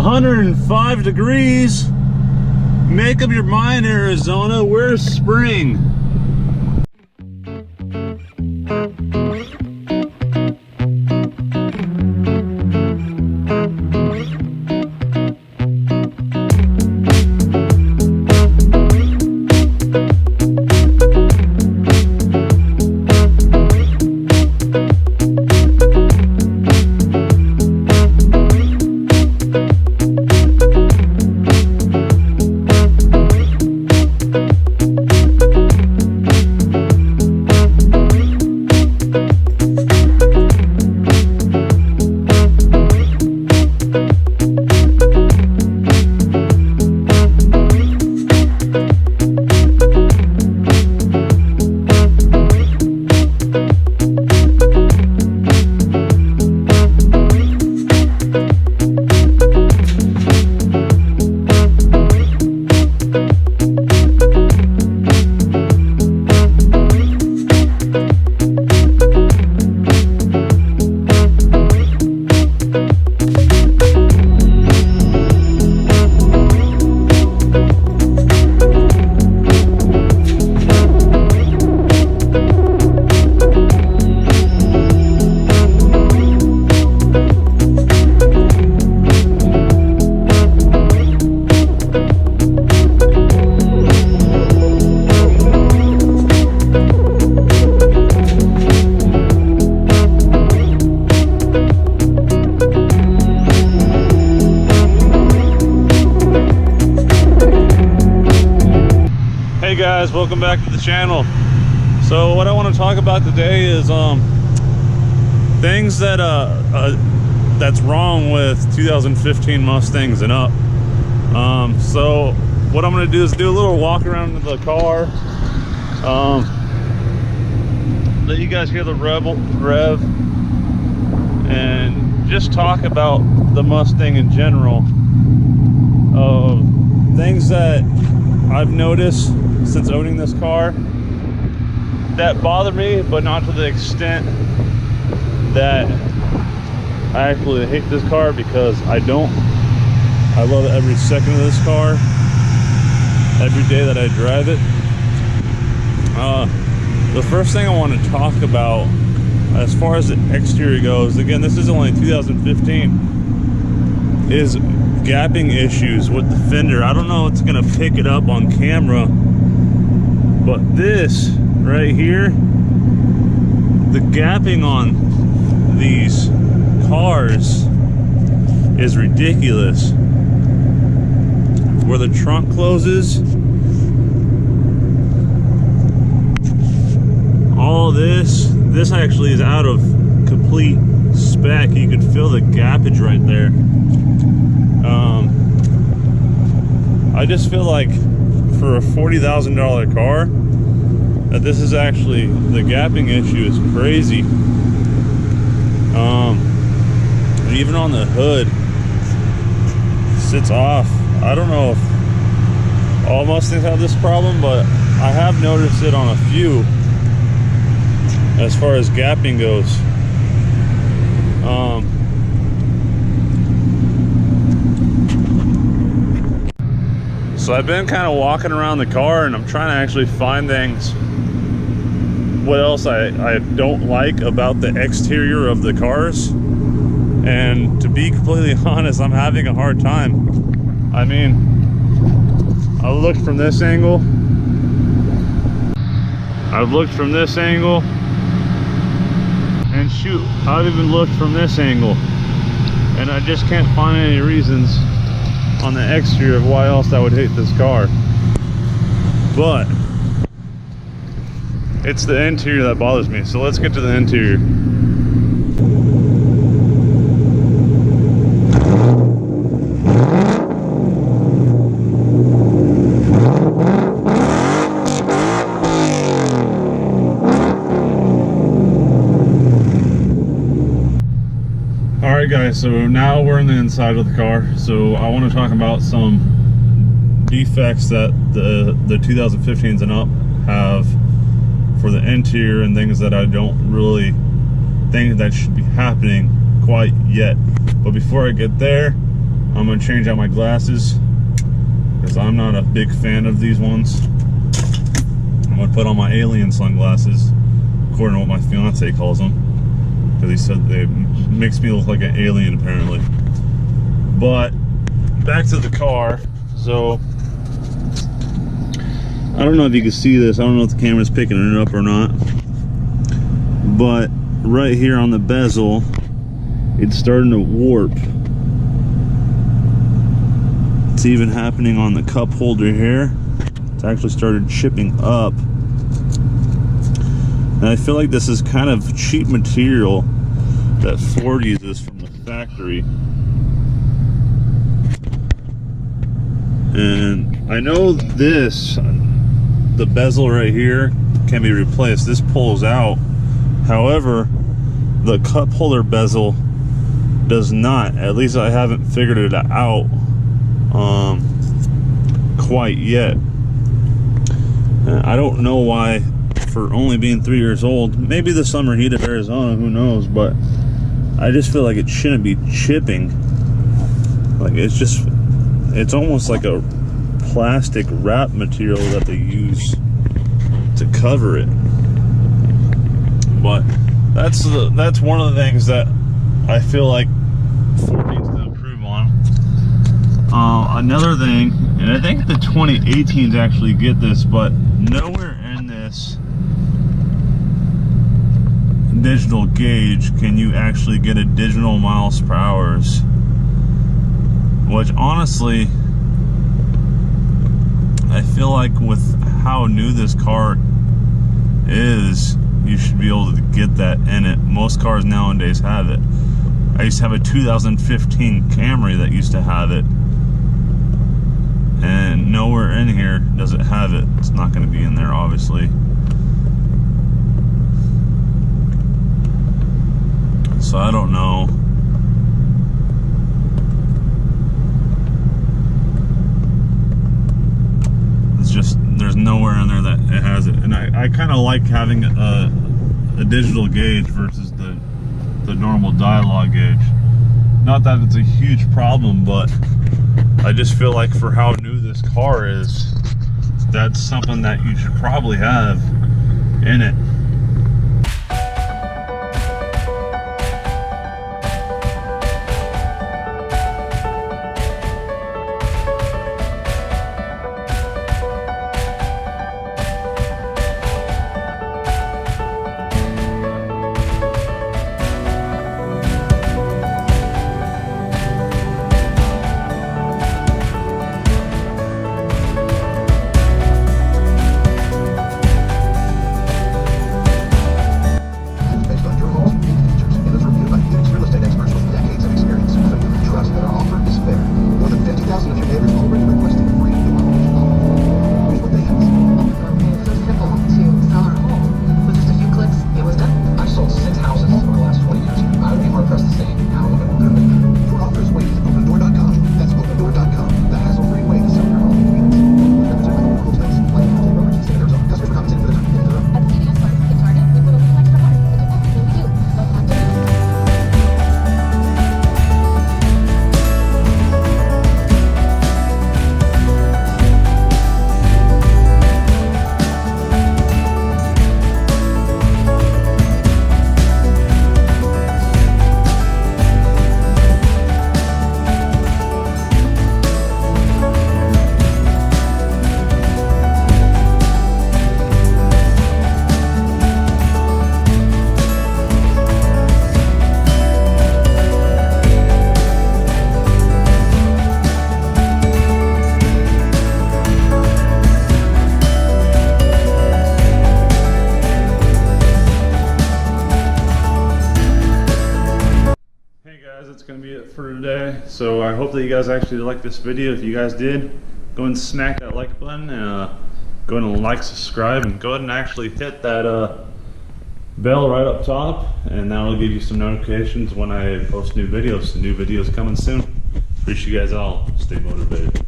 105 degrees. Make up your mind, Arizona. Where's spring? Hey guys, welcome back to the channel. So what I want to talk about today is things that that's wrong with 2015 Mustangs and up. So what I'm going to do is do a little walk around the car, let you guys hear the rev, and just talk about the Mustang in general, things that I've noticed since owning this car that bother me, but not to the extent that I actually hate this car, because I don't. I love every second of this car, every day that I drive it. The first thing I want to talk about as far as the exterior goes, again, this is only 2015, is gapping issues with the fender. I don't know if it's gonna pick it up on camera, but this right here, the gapping on these cars is ridiculous. Where the trunk closes, all this actually is out of complete spec. You can feel the gappage right there. I just feel like for a $40,000 car, that this is actually, the gapping issue is crazy. Even on the hood, sits off. I don't know if all Mustangs have this problem, but I have noticed it on a few as far as gapping goes. So I've been kind of walking around the car and I'm trying to actually find things, what else I don't like about the exterior of the cars. And to be completely honest, I'm having a hard time. I mean, I looked from this angle, I've looked from this angle, and shoot, I've even looked from this angle, and I just can't find any reasons on the exterior of why else I would hate this car. But it's the interior that bothers me. So let's get to the interior. Alright guys, so now we're in the inside of the car. So I want to talk about some defects that the 2015s and up have for the interior, and things that I don't really think that should be happening quite yet. But before I get there, I'm gonna change out my glasses because I'm not a big fan of these ones. I'm gonna put on my alien sunglasses, according to what my fiance calls them, because he said they makes me look like an alien apparently. But back to the car. So I don't know if you can see this. I don't know if the camera's picking it up or not, but right here on the bezel, it's starting to warp. It's even happening on the cup holder here. It's actually started chipping up. And I feel like this is kind of cheap material that Ford uses from the factory. And I know this, the bezel right here can be replaced. This pulls out. However, the cup holder bezel does not. At least I haven't figured it out quite yet. I don't know why, for only being 3 years old, maybe the summer heat of Arizona, who knows, but I just feel like it shouldn't be chipping. Like it's almost like a plastic wrap material that they use to cover it. But that's one of the things that I feel like Ford needs to improve on. Another thing, and I think the 2018s actually get this, but nowhere in this digital gauge can you actually get a digital miles per hour, which honestly, I feel like with how new this car is, you should be able to get that in it. Most cars nowadays have it. I used to have a 2015 Camry that used to have it, and nowhere in here does it have it. It's not going to be in there, obviously. So I don't know. It's just, there's nowhere in there that it has it. And I kind of like having a digital gauge versus the normal dialogue gauge. Not that it's a huge problem, but I just feel like for how new this car is, that's something that you should probably have in it. For today. So I hope that you guys actually liked this video. If you guys did, go ahead and smack that like button, and go ahead and like, subscribe, and go ahead and actually hit that bell right up top, and that'll give you some notifications when I post new videos. New videos coming soon. Appreciate you guys all. Stay motivated.